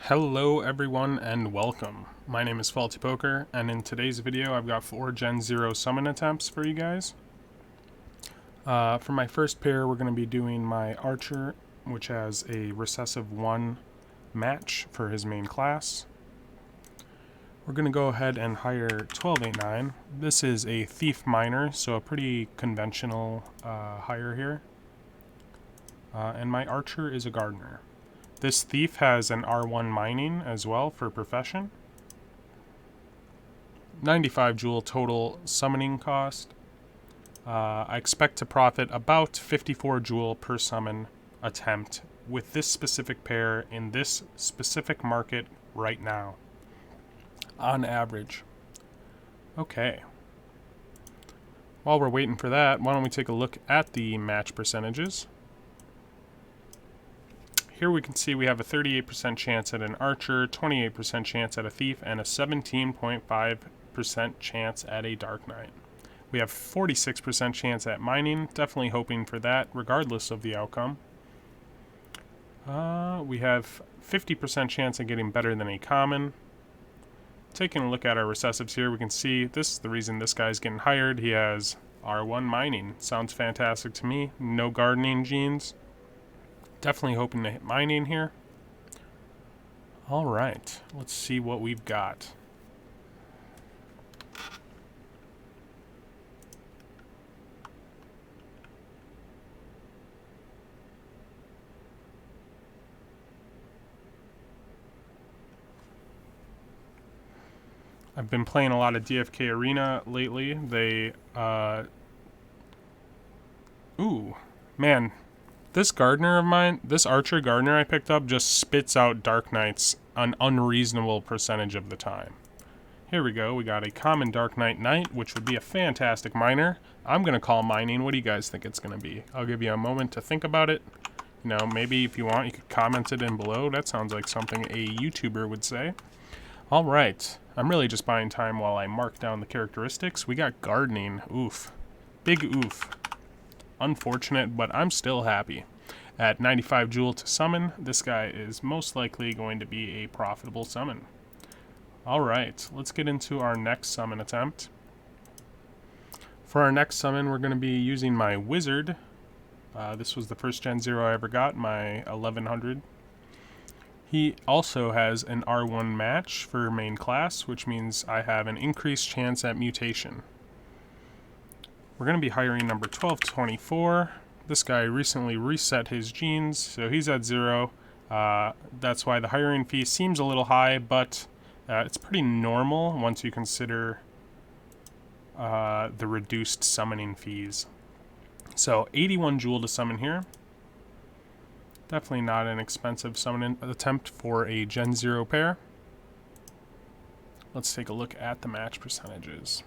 Hello everyone and welcome. My name is Faulty Poker, and in today's video I've got 4 Gen 0 summon attempts for you guys. For my first pair we're going to be doing my Archer, which has a recessive 1 match for his main class. We're going to go ahead and hire 1289. This is a Thief Miner, so a pretty conventional hire here. And my Archer is a Gardener. This Thief has an R1 mining as well for profession. 95 jewel total summoning cost. I expect to profit about 54 jewel per summon attempt with this specific pair in this specific market right now, on average. Okay. While we're waiting for that, why don't we take a look at the match percentages. Here we can see we have a 38% chance at an Archer, 28% chance at a Thief, and a 17.5% chance at a Dark Knight. We have 46% chance at mining, definitely hoping for that regardless of the outcome. We have 50% chance at getting better than a common. Taking a look at our recessives here, we can see this is the reason this guy's getting hired. He has R1 mining. Sounds fantastic to me. No gardening genes. Definitely hoping to hit mining here. Alright, let's see what we've got. I've been playing a lot of DFK Arena lately. Ooh, man. This Gardener of mine, this Archer Gardener I picked up just spits out Dark Knights an unreasonable percentage of the time. Here we go, we got a common Dark Knight Knight, which would be a fantastic miner. I'm going to call mining. What do you guys think it's going to be? I'll give you a moment to think about it. You know, maybe if you want, you could comment it in below. That sounds like something a YouTuber would say. Alright, I'm really just buying time while I mark down the characteristics. We got gardening. Oof. Big oof. Unfortunate, but I'm still happy. At 95 jewel to summon, this guy is most likely going to be a profitable summon. Alright, let's get into our next summon attempt. For our next summon, we're going to be using my Wizard. This was the first Gen 0 I ever got, my 1100. He also has an R1 match for main class, which means I have an increased chance at mutation. We're going to be hiring number 1224. This guy recently reset his genes, so he's at 0. That's why the hiring fee seems a little high, but it's pretty normal once you consider the reduced summoning fees. So 81 jewel to summon here. Definitely not an expensive summon attempt for a Gen 0 pair. Let's take a look at the match percentages.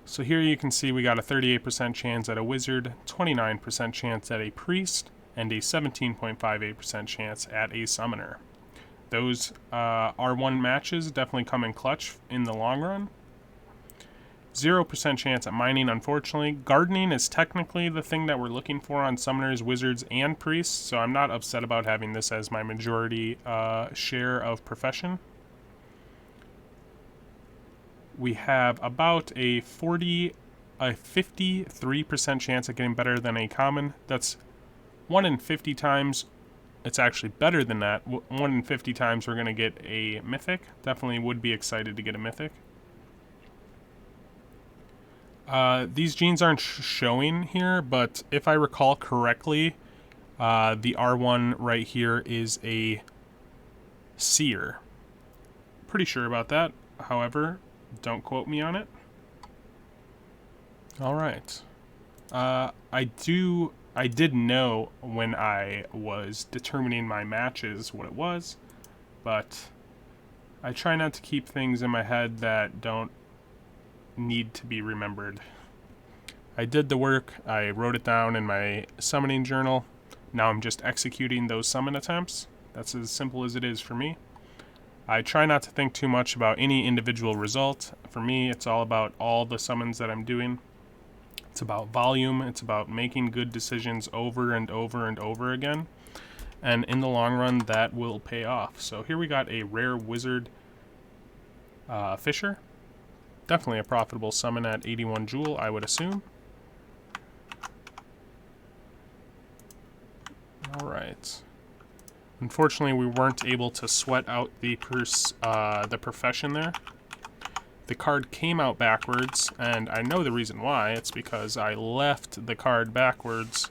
So here you can see we got a 38% chance at a Wizard, 29% chance at a Priest, and a 17.58% chance at a Summoner. Those R1 matches definitely come in clutch in the long run. 0% chance at mining, unfortunately. Gardening is technically the thing that we're looking for on Summoners, Wizards, and Priests, so I'm not upset about having this as my majority share of profession. We have about a 53% chance at getting better than a common. That's 1 in 50 times. It's actually better than that. 1 in 50 times we're going to get a mythic. Definitely would be excited to get a mythic. These genes aren't showing here, but if I recall correctly, the R1 right here is a seer. Pretty sure about that. However, don't quote me on it. Alright. I did know when I was determining my matches what it was, but I try not to keep things in my head that don't need to be remembered. I did the work, I wrote it down in my summoning journal. Now I'm just executing those summon attempts. That's as simple as it is for me. I try not to think too much about any individual result. For me, it's all about all the summons that I'm doing. It's about volume. It's about making good decisions over and over and over again. And in the long run, that will pay off. So here we got a rare wizard Fisher. Definitely a profitable summon at 81 Jewel, I would assume. Alright. Unfortunately, we weren't able to sweat out the profession there. The card came out backwards, and I know the reason why. It's because I left the card backwards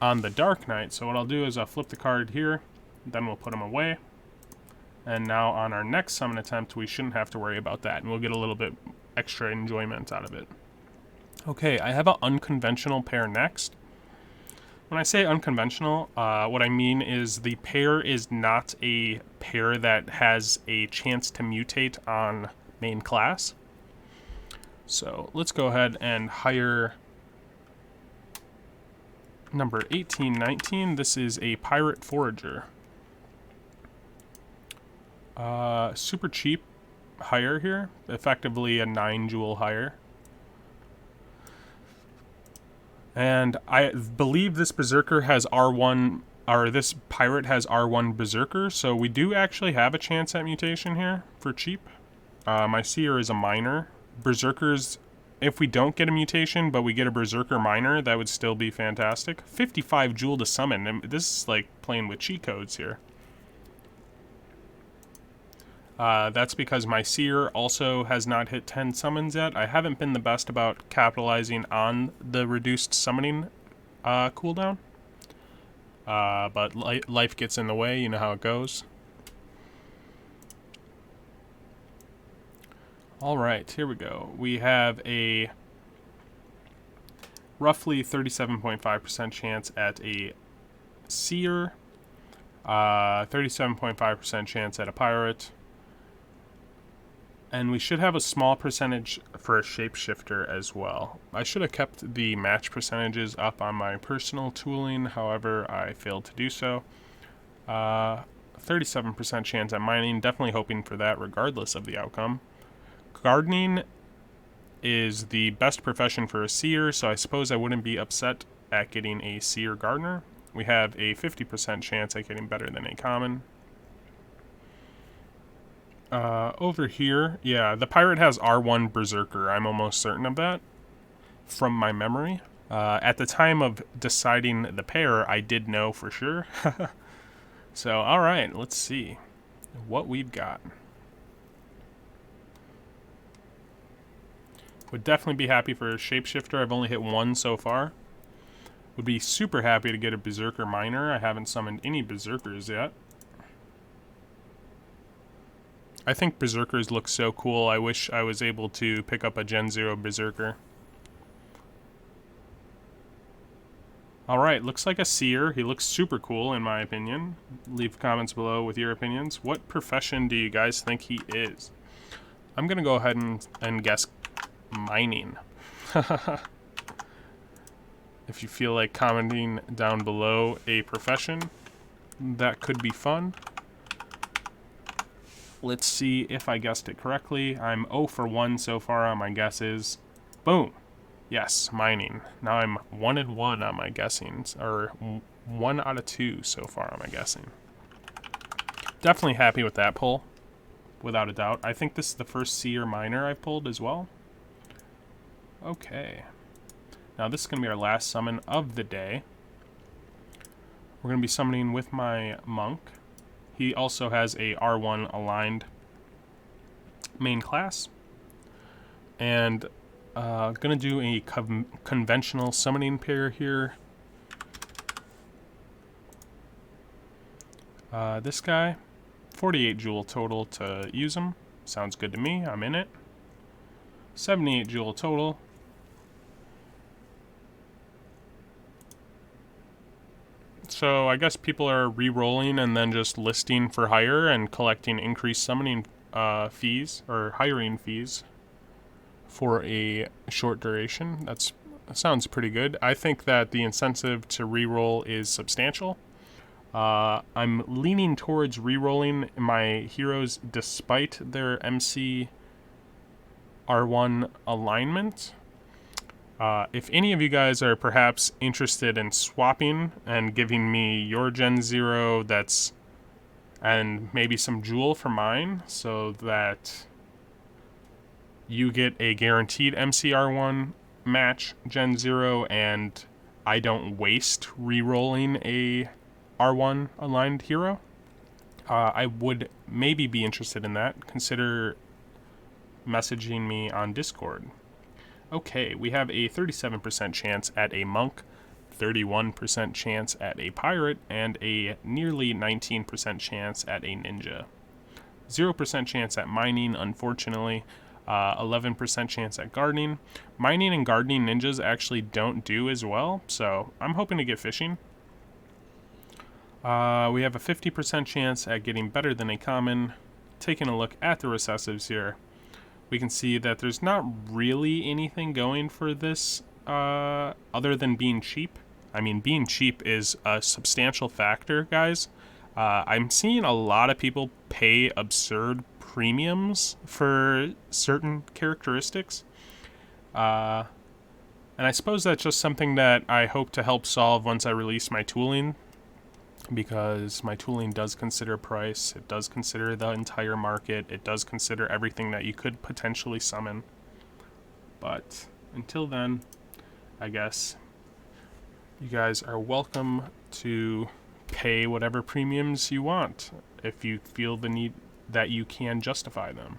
on the Dark Knight. So what I'll do is I'll flip the card here, then we'll put him away. And now on our next summon attempt, we shouldn't have to worry about that, and we'll get a little bit extra enjoyment out of it. Okay, I have an unconventional pair next. When I say unconventional, what I mean is the pair is not a pair that has a chance to mutate on main class. So let's go ahead and hire number 1819. This is a Pirate Forager. Super cheap hire here, effectively a 9 jewel hire. And I believe this Berserker has R1, or this Pirate has R1 Berserker, so we do actually have a chance at mutation here for cheap. My Seer is a minor. Berserkers, if we don't get a mutation, but we get a Berserker minor, that would still be fantastic. 55 jewel to summon, and this is like playing with cheat codes here. That's because my Seer also has not hit 10 summons yet. I haven't been the best about capitalizing on the reduced summoning cooldown. But life gets in the way, you know how it goes. Alright, here we go. We have a roughly 37.5% chance at a Seer, 37.5% chance at a Pirate, and we should have a small percentage for a Shapeshifter as well. I should have kept the match percentages up on my personal tooling, however, I failed to do so. 37% chance at mining, definitely hoping for that regardless of the outcome. Gardening is the best profession for a Seer, so I suppose I wouldn't be upset at getting a Seer Gardener. We have a 50% chance at getting better than a common. Over here, yeah, the Pirate has R1 Berserker. I'm almost certain of that from my memory. At the time of deciding the pair, I did know for sure. So, alright, let's see what we've got. Would definitely be happy for a Shapeshifter. I've only hit one so far. Would be super happy to get a Berserker Minor. I haven't summoned any Berserkers yet. I think Berserkers look so cool. I wish I was able to pick up a Gen 0 Berserker. Alright, looks like a Seer. He looks super cool in my opinion. Leave comments below with your opinions. What profession do you guys think he is? I'm going to go ahead and guess mining. If you feel like commenting down below a profession, that could be fun. Let's see if I guessed it correctly. I'm 0 for 1 so far on my guesses. Boom. Yes, mining. Now I'm 1 and 1 on my guessings, or 1 out of 2 so far on my guessing. Definitely happy with that pull, without a doubt. I think this is the first Seer Minor I've pulled as well. Okay. Now this is going to be our last summon of the day. We're going to be summoning with my Monk. He also has a R1 aligned main class. And going to do a conventional summoning pair here. This guy, 48 jewel total to use him. Sounds good to me. I'm in it. 78 jewel total. So I guess people are re-rolling and then just listing for hire and collecting increased summoning fees or hiring fees for a short duration. That sounds pretty good. I think that the incentive to re-roll is substantial. I'm leaning towards re-rolling my heroes despite their MC R1 alignment. If any of you guys are perhaps interested in swapping and giving me your Gen 0 and maybe some Jewel for mine so that you get a guaranteed MCR1 match Gen 0 and I don't waste re-rolling a R1 aligned hero, I would maybe be interested in that. Consider messaging me on Discord. Okay, we have a 37% chance at a monk, 31% chance at a pirate, and a nearly 19% chance at a ninja. 0% chance at mining, unfortunately. 11% chance at gardening. Mining and gardening ninjas actually don't do as well, so I'm hoping to get fishing. We have a 50% chance at getting better than a common. Taking a look at the recessives here, we can see that there's not really anything going for this other than being cheap. I mean, being cheap is a substantial factor, guys. I'm seeing a lot of people pay absurd premiums for certain characteristics. And I suppose that's just something that I hope to help solve once I release my tooling, because my tooling does consider price, it does consider the entire market, it does consider everything that you could potentially summon. But until then, I guess you guys are welcome to pay whatever premiums you want if you feel the need that you can justify them.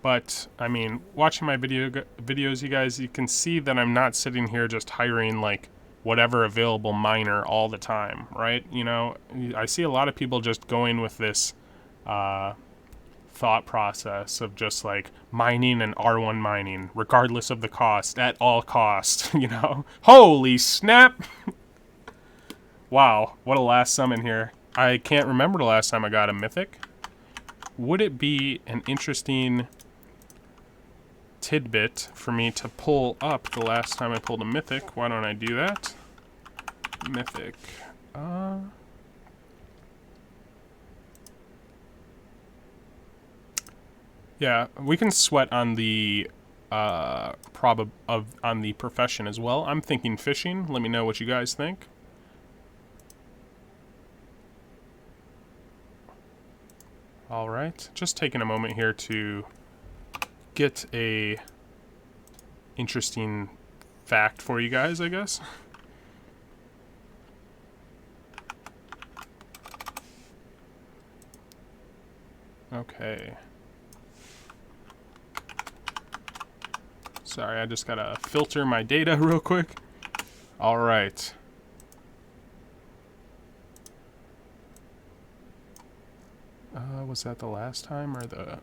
But, I mean, watching my videos, you guys, you can see that I'm not sitting here just hiring, like, whatever available miner all the time, right? You know, I see a lot of people just going with this thought process of just, like, mining and R1 mining, regardless of the cost, at all cost, you know? Holy snap! Wow, what a last summon here. I can't remember the last time I got a mythic. Would it be an interesting tidbit for me to pull up the last time I pulled a mythic? Why don't I do that? Mythic. Yeah, we can sweat on the on the profession as well. I'm thinking fishing. Let me know what you guys think. All right, just taking a moment here to get a interesting fact for you guys, I guess. Okay. Sorry, I just gotta filter my data real quick. All right. Was that the last time or the...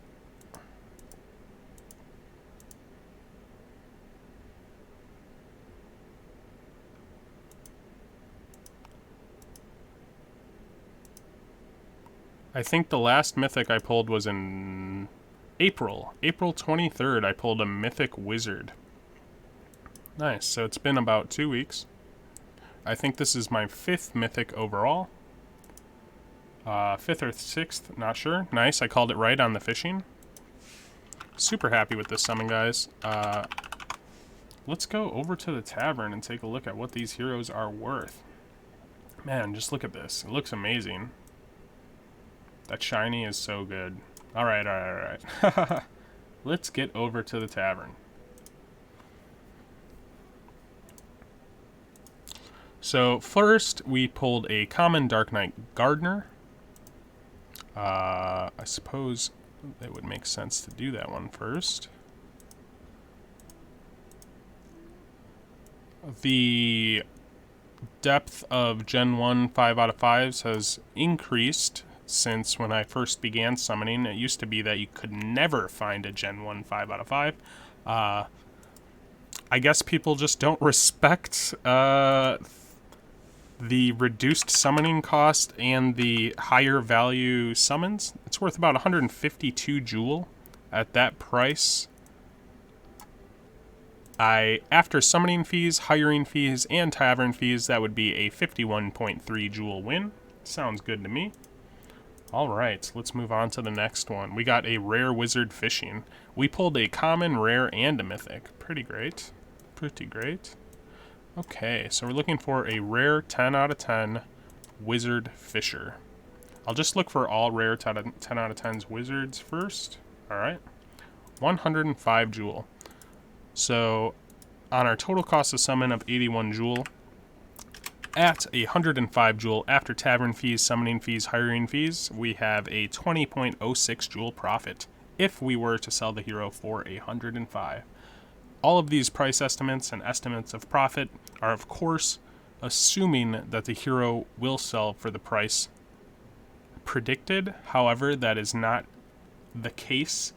I think the last mythic I pulled was in April 23rd. I pulled a mythic wizard. Nice, so it's been about 2 weeks. I think this is my 5th mythic overall. 5th or 6th, not sure. Nice, I called it right on the fishing. Super happy with this summon, guys. Let's go over to the tavern and take a look at what these heroes are worth. Man, just look at this. It looks amazing. That shiny is so good. Alright. Let's get over to the tavern. So first, we pulled a common Dark Knight Gardener. I suppose it would make sense to do that one first. The depth of Gen 1 5 out of 5s has increased since when I first began summoning. It used to be that you could never find a Gen 1 5 out of 5. I guess people just don't respect the reduced summoning cost and the higher value summons. It's worth about 152 jewel at that price. After summoning fees, hiring fees, and tavern fees, that would be a 51.3 jewel win. Sounds good to me. All right, let's move on to the next one. We got a rare wizard fishing. We pulled a common, rare, and a mythic. Pretty great. Pretty great. Okay, so we're looking for a rare 10 out of 10 wizard fisher. I'll just look for all rare 10 out of 10s wizards first. All right. 105 jewel. So on our total cost of summon of 81 jewel, at 105 jewel after tavern fees, summoning fees, hiring fees, we have a 20.06 jewel profit if we were to sell the hero for 105. All of these price estimates and estimates of profit are, of course, assuming that the hero will sell for the price predicted. However, that is not the case,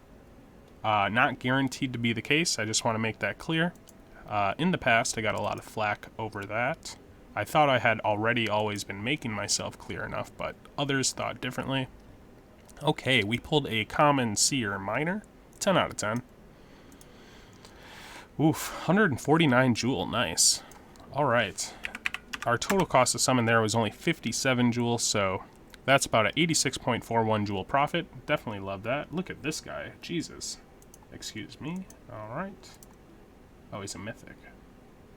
not guaranteed to be the case. I just want to make that clear. In the past, I got a lot of flack over that. I thought I had always been making myself clear enough, but others thought differently. Okay, we pulled a common seer minor, 10 out of 10. Oof, 149 jewel, nice. All right, our total cost of summon there was only 57 jewel, so that's about an 86.41 jewel profit. Definitely love that. Look at this guy, Jesus. Excuse me. All right. Oh, he's a mythic.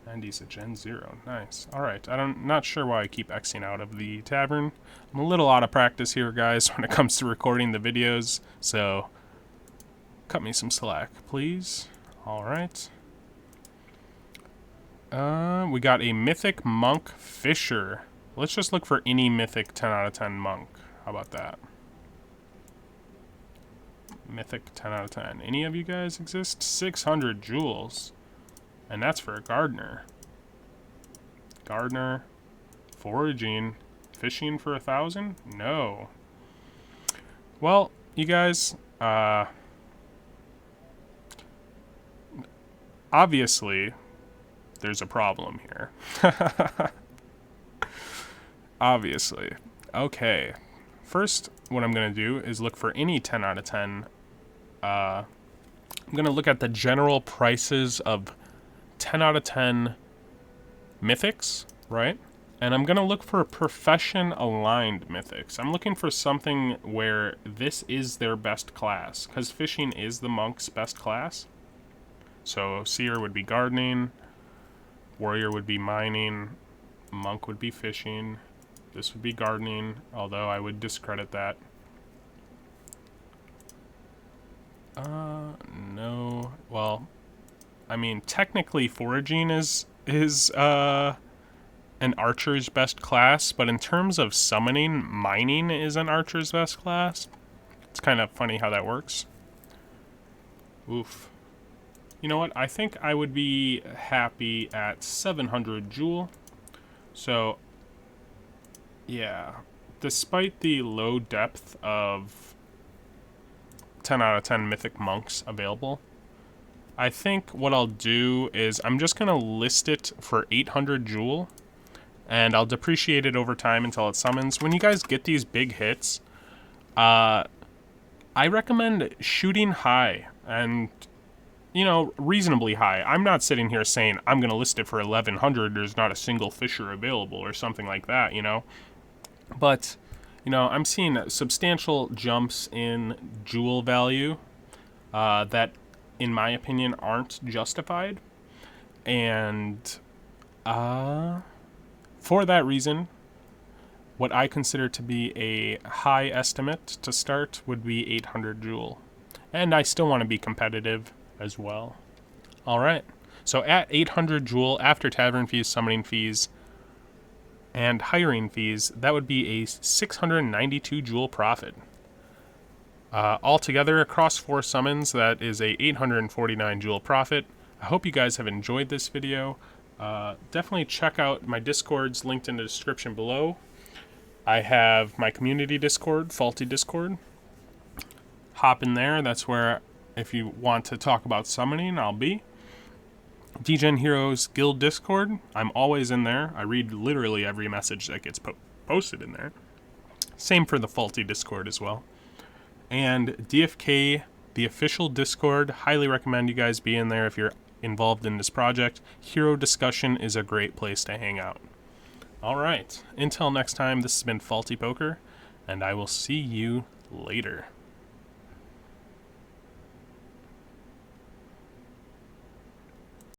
And he's a Gen 0. Nice. Alright, I'm not sure why I keep Xing out of the tavern. I'm a little out of practice here, guys, when it comes to recording the videos, so cut me some slack, please. Alright. We got a mythic monk fisher. Let's just look for any mythic 10 out of 10 monk. How about that? Mythic 10 out of 10. Any of you guys exist? 600 jewels. And that's for a gardener. Gardener, foraging, fishing for 1,000? No. Well, you guys, obviously, there's a problem here. Obviously. Okay. First, what I'm going to do is look for any 10 out of 10. I'm going to look at the general prices of 10 out of 10 mythics, right? And I'm going to look for profession-aligned mythics. I'm looking for something where this is their best class, because fishing is the monk's best class. So seer would be gardening, warrior would be mining, monk would be fishing, this would be gardening, although I would discredit that. No, well, I mean, technically foraging is an archer's best class, but in terms of summoning, mining is an archer's best class. It's kind of funny how that works. Oof. You know what? I think I would be happy at 700 jewel. So, yeah. Despite the low depth of 10 out of 10 mythic monks available, I think what I'll do is I'm just going to list it for 800 jewel, and I'll depreciate it over time until it summons. When you guys get these big hits, I recommend shooting high and, you know, reasonably high. I'm not sitting here saying I'm going to list it for 1100, there's not a single fisher available or something like that, you know. But, you know, I'm seeing substantial jumps in jewel value that, in my opinion, aren't justified. And for that reason, what I consider to be a high estimate to start would be 800 jewel. And I still want to be competitive as well. Alright, so at 800 jewel, after tavern fees, summoning fees, and hiring fees, that would be a 692 jewel profit. Altogether, across 4 summons, that is a 849 jewel profit. I hope you guys have enjoyed this video. Definitely check out my Discords linked in the description below. I have my community Discord, Faulty Discord. Hop in there. That's where, if you want to talk about summoning, I'll be. DGen Heroes Guild Discord. I'm always in there. I read literally every message that gets posted in there. Same for the Faulty Discord as well. And DFK, the official Discord. Highly recommend you guys be in there if you're involved in this project. Hero discussion is a great place to hang out. Alright, until next time, this has been Faulty Poker, and I will see you later.